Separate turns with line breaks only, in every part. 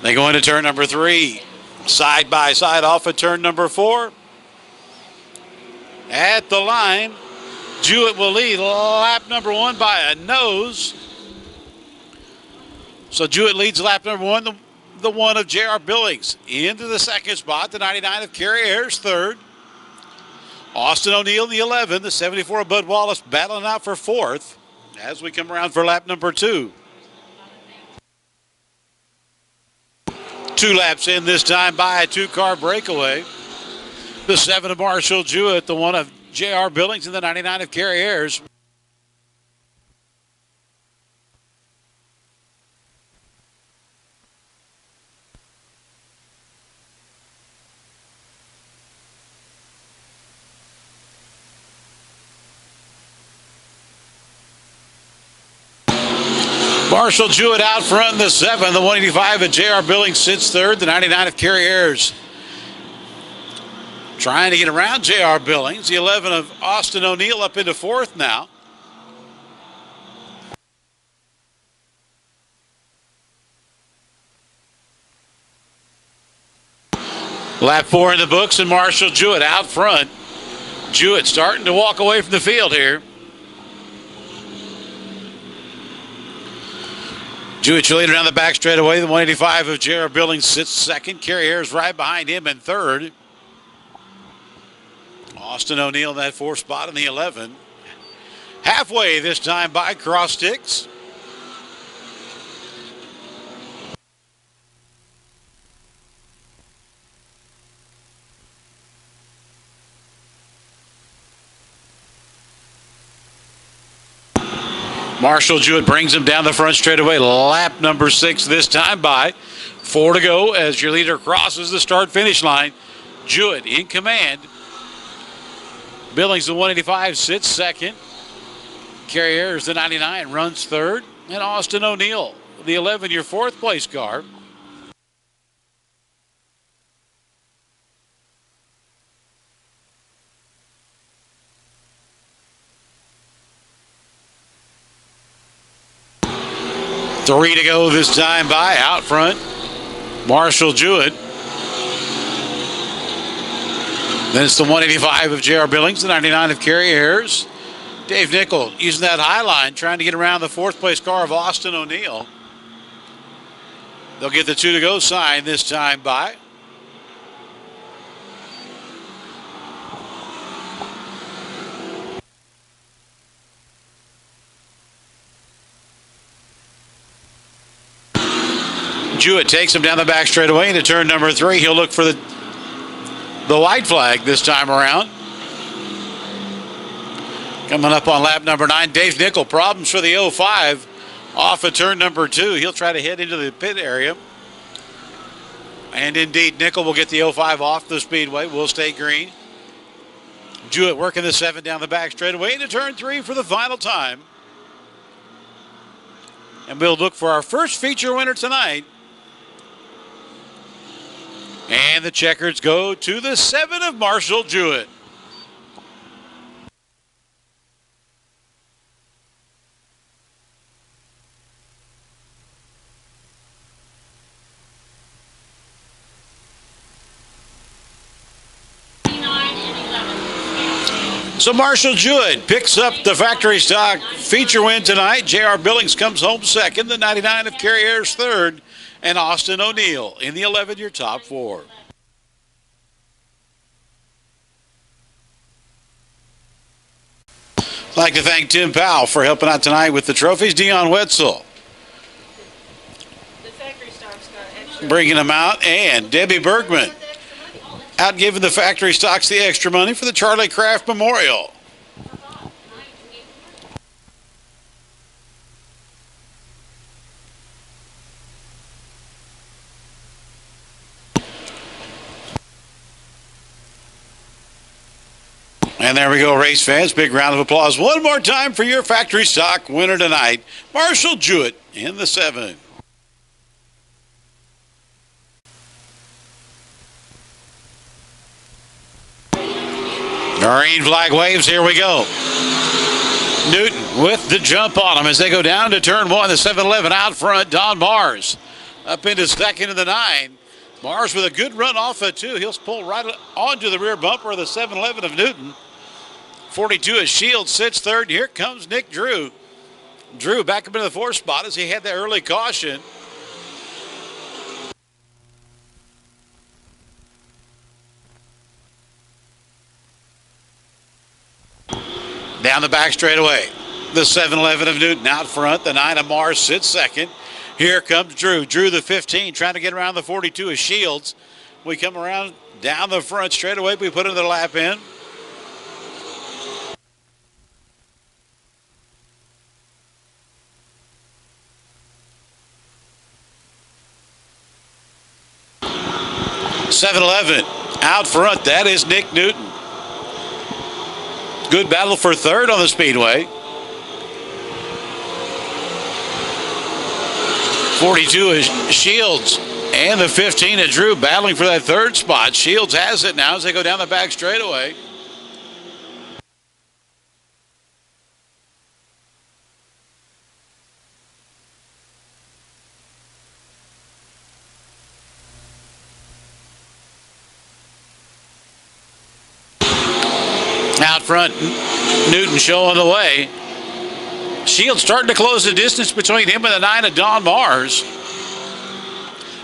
They go into turn number 3. Side by side off at turn number 4. At the line, Jewett will lead lap number 1 by a nose. So Jewett leads lap number 1, the one of J.R. Billings. Into the second spot, the 99 of Kerry Ayers, third. Austin O'Neill, the 11, the 74 of Bud Wallace battling out for fourth as we come around for lap number 2. 2 laps in this time by a 2-car breakaway. The 7 of Marshall Jewett, the 1 of J.R. Billings, and the 99 of Kerry Ayers. Marshall Jewett out front, the 7, the 185 of J.R. Billings sits third, the 99 of Kerry Ayers. Trying to get around J.R. Billings, the 11 of Austin O'Neill up into fourth now. Lap 4 in the books, and Marshall Jewett out front. Jewett starting to walk away from the field here. Jewett leading down the back straightaway. The 185 of J.R. Billings sits second. Kerry Ayers right behind him in third. Austin O'Neill in that fourth spot in the 11. Halfway this time by cross sticks. Marshall Jewett brings him down the front straightaway. Lap number 6 this time by. 4 to go as your leader crosses the start-finish line. Jewett in command. Billings, the 185, sits second. Kerry Ayers, the 99, runs third. And Austin O'Neill, the 11, your fourth place car. Three to go this time by out front. Marshall Jewett. Then it's the 185 of J.R. Billings, the 99 of Kerry Ayers. Dave Nickel using that high line, trying to get around the fourth place car of Austin O'Neill. They'll get the 2 to go sign this time by. Jewett takes him down the back straightaway into turn number 3. He'll look for the white flag this time around. Coming up on lap number 9, Dave Nickel, problems for the 05 off of turn number 2. He'll try to head into the pit area. And indeed, Nickel will get the 05 off the speedway. Will stay green. Jewett working the 7 down the back straightaway into turn 3 for the final time. And we'll look for our first feature winner tonight. And the checkers go to the 7 of Marshall Jewett. So Marshall Jewett picks up the factory stock feature win tonight. J.R. Billings comes home second, the 99 of Kerry Ayers third, and Austin O'Neill in the 11, your top 4. I'd like to thank Tim Powell for helping out tonight with the trophies. Dion Wetzel bringing them out, and Debbie Bergman out giving the factory stocks the extra money for the Charlie Kraft Memorial. And there we go, race fans. Big round of applause one more time for your factory stock winner tonight, Marshall Jewett in the 7. Green flag waves, here we go. Newton with the jump on them as they go down to turn 1, the 7-11 out front. Don Mars up into second of the 9. Mars with a good run off of 2. He'll pull right onto the rear bumper of the 7-11 of Newton. 42 is Shields, sits third. Here comes Nick Drew. Drew back up into the 4th spot as he had that early caution. Down the back straightaway. The 7-11 of Newton out front. The 9 of Mars sits second. Here comes Drew. Drew, the 15, trying to get around the 42 of Shields. We come around down the front straightaway. We put another lap in. (7-11) out front. That is Nick Newton. Good battle for third on the speedway. 42 is Shields and the 15 of Drew battling for that third spot. Shields has it now as they go down the back straightaway. Out front, Newton showing the way. Shields starting to close the distance between him and the 9 of Don Mars.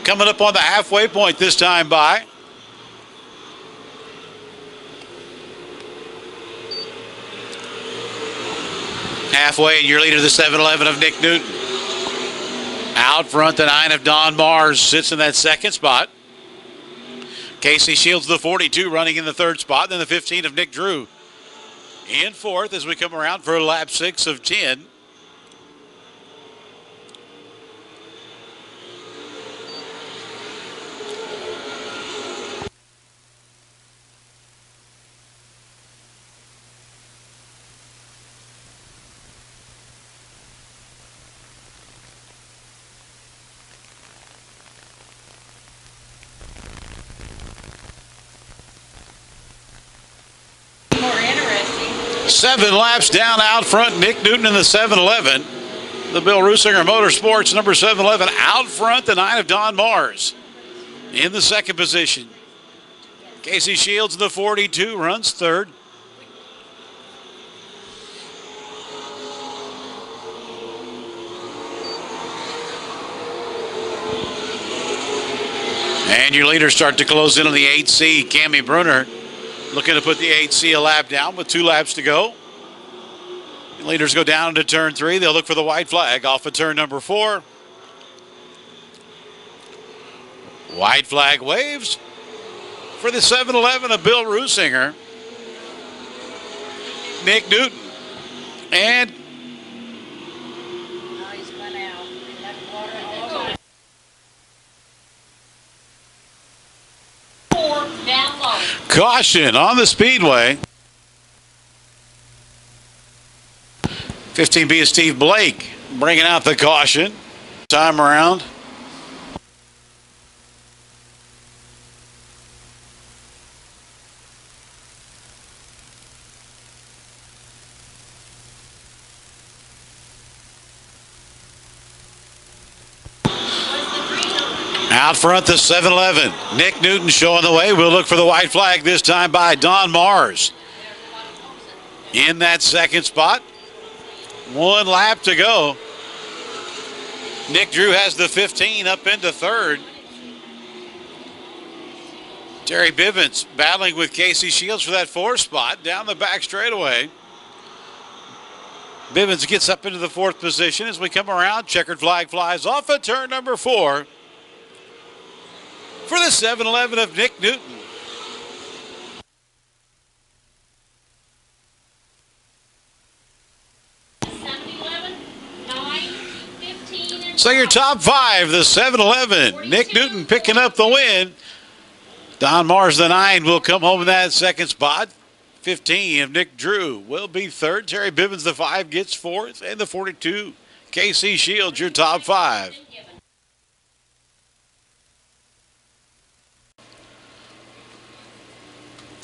Coming up on the halfway point this time by. Halfway, and your leader, the 7-11 of Nick Newton. Out front, the 9 of Don Mars sits in that second spot. Casey Shields, the 42, running in the third spot. Then the 15 of Nick Drew in fourth as we come around for lap 6 of 10.
More interesting.
7 laps down out front. Nick Newton in the 7-11. The Bill Rusinger Motorsports number 7-11 out front. The 9 of Don Mars in the second position. Casey Shields in the 42 runs third. And your leaders start to close in on the 8C. Cammie Brunner looking to put the 8C a lap down with 2 laps to go. The leaders go down into turn 3. They'll look for the white flag off of turn number 4. White flag waves for the 7-11 of Bill Rusinger. Nick Newton. And
Oh, he's run out. He left water in the 4 down low.
caution on the speedway. 15B is Steve Blake bringing out the caution. Time around. Out front, the 7-11. Nick Newton showing the way. We'll look for the white flag this time by Don Mars. In that second spot. 1 lap to go. Nick Drew has the 15 up into third. Terry Bivens battling with Casey Shields for that 4th spot down the back straightaway. Bivens gets up into the 4th position as we come around. Checkered flag flies off at turn number 4 for the 7-11 of Nick Newton. So your top 5, the 7-11, Nick Newton picking up the win. Don Mars, the 9, will come home in that second spot. 15 of Nick Drew will be third. Terry Bivens, the 5, gets 4th. And the 42, KC Shields, your top 5.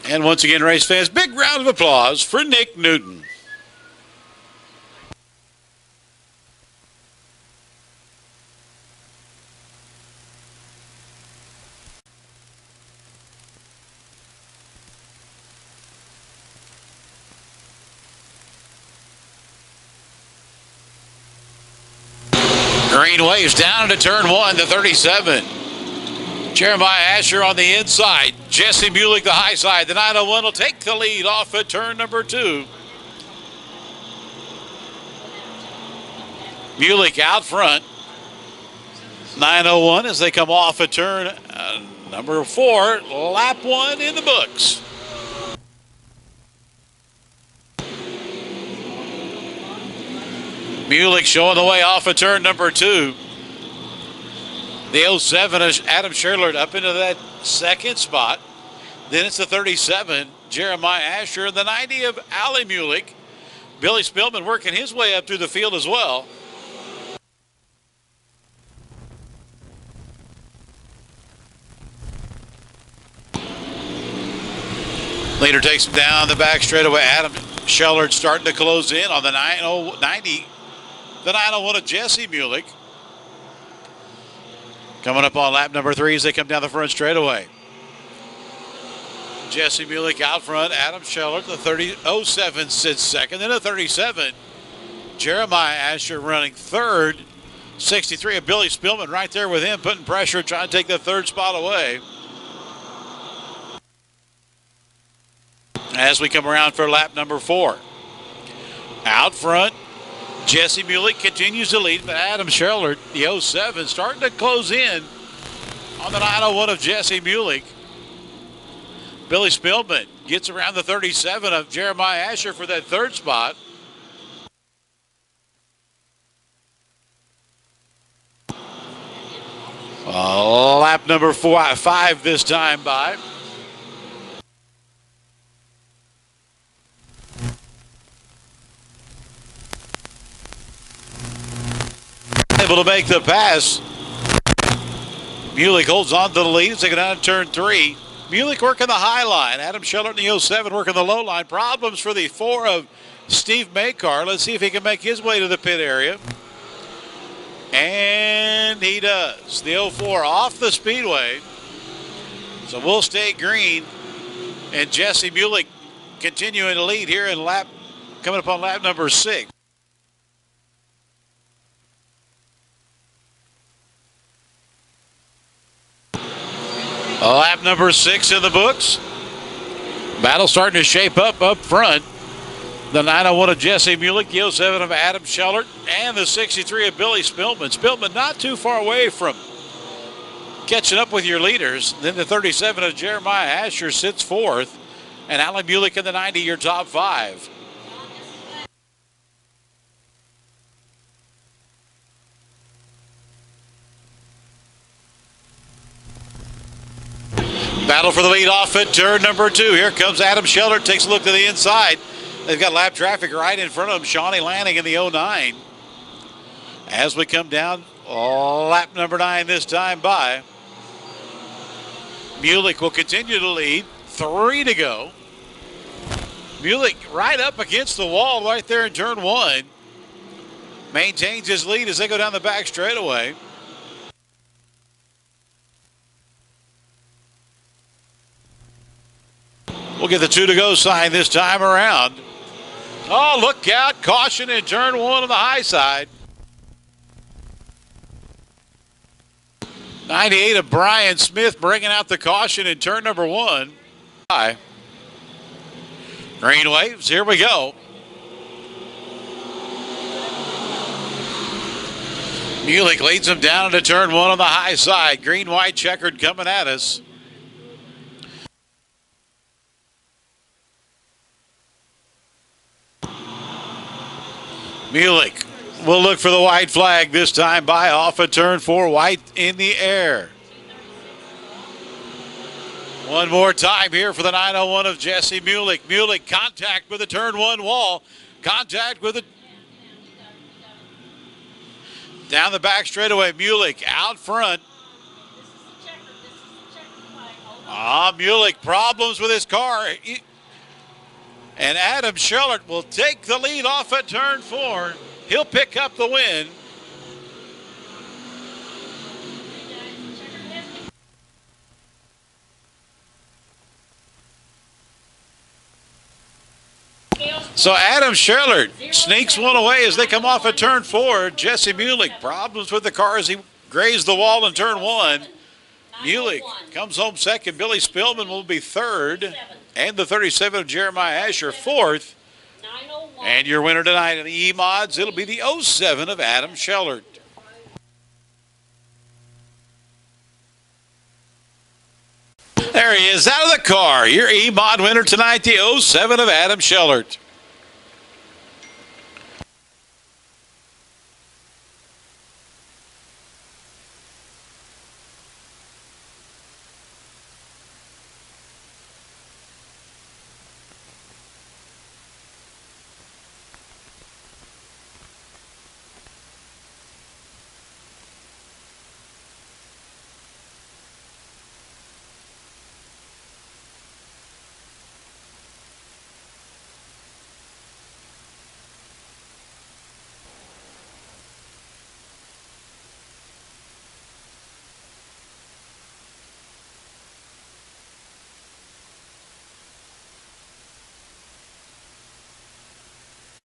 And once again, race fans, big round of applause for Nick Newton. Green waves down into turn one, the 37. Jeremiah Asher on the inside. Jesse Mulick the high side. The 901 will take the lead off at turn number two. Mulick out front. 901 as they come off at turn number four. Lap one in the books. Mulick showing the way off of turn number two. The 07 is Adam Sherlert up into that second spot. Then it's the 37, Jeremiah Asher, and the 90 of Ali Mulick. Billy Spillman working his way up through the field as well. Leader takes him down the back straightaway. Adam Sherlert starting to close in on the 90. The 901 of Jesse Mulick. Coming up on lap number three as they come down the front straightaway. Jesse Mulick out front. Adam Sherlert, the 07 sits second. Then a 37. Jeremiah Asher running third. 63 of Billy Spillman right there with him, putting pressure, trying to take the third spot away. As we come around for lap number four. Out front, Jesse Mulick continues to lead, but Adam Sherlert, the 07, starting to close in on the 901 of Jesse Mulick. Billy Spillman gets around the 37 of Jeremiah Asher for that third spot. Lap number 5 this time by. Able to make the pass. Mulick holds on to the lead as they go down to turn three. Mulick working the high line. Adam Sherlert in the 07 working the low line. Problems for the 4 of Steve Makar. Let's see if he can make his way to the pit area. And he does. The 04 off the speedway. So we'll stay green. And Jesse Mulick continuing to lead here in coming up on lap number 6. Lap number 6 in the books. Battle starting to shape up front. The 901 of Jesse Mulick, the 07 of Adam Sherlert, and the 63 of Billy Spillman. Spillman not too far away from catching up with your leaders. Then the 37 of Jeremiah Asher sits fourth, and Ali Mulick in the 90, your top 5. Battle for the lead off at turn number 2. Here comes Adam Sherlert, takes a look to the inside. They've got lap traffic right in front of them. Shawnee Lanning in the 09. As we come down, lap number 9 this time by. Mulick will continue to lead. 3 to go. Mulick right up against the wall right there in turn 1. Maintains his lead as they go down the back straightaway. We'll get the 2 to go sign this time around. Oh, look out. Caution in turn 1 on the high side. 98 of Brian Smith bringing out the caution in turn number 1. Green waves. Here we go. Mulick leads them down into turn 1 on the high side. Green, white, checkered coming at us. Mulick will look for the white flag this time by off of turn 4. White in the air. One more time here for the 901 of Jesse Mulick. Mulick contact with the turn 1 wall. Contact with it. Down the back straightaway. Mulick out front. Mulick problems with his car. And Adam Sherlert will take the lead off at turn 4. He'll pick up the win. So Adam Sherlert sneaks one away as they come off at turn 4. Jesse Mulick, problems with the car as he grazed the wall in turn 1. Mulick comes home second. Billy Spillman will be third. And the 37 of Jeremiah Asher fourth. And your winner tonight in the E-Mods, it'll be the 07 of Adam Sherlert. There he is out of the car. Your E-Mod winner tonight, the 07 of Adam Sherlert.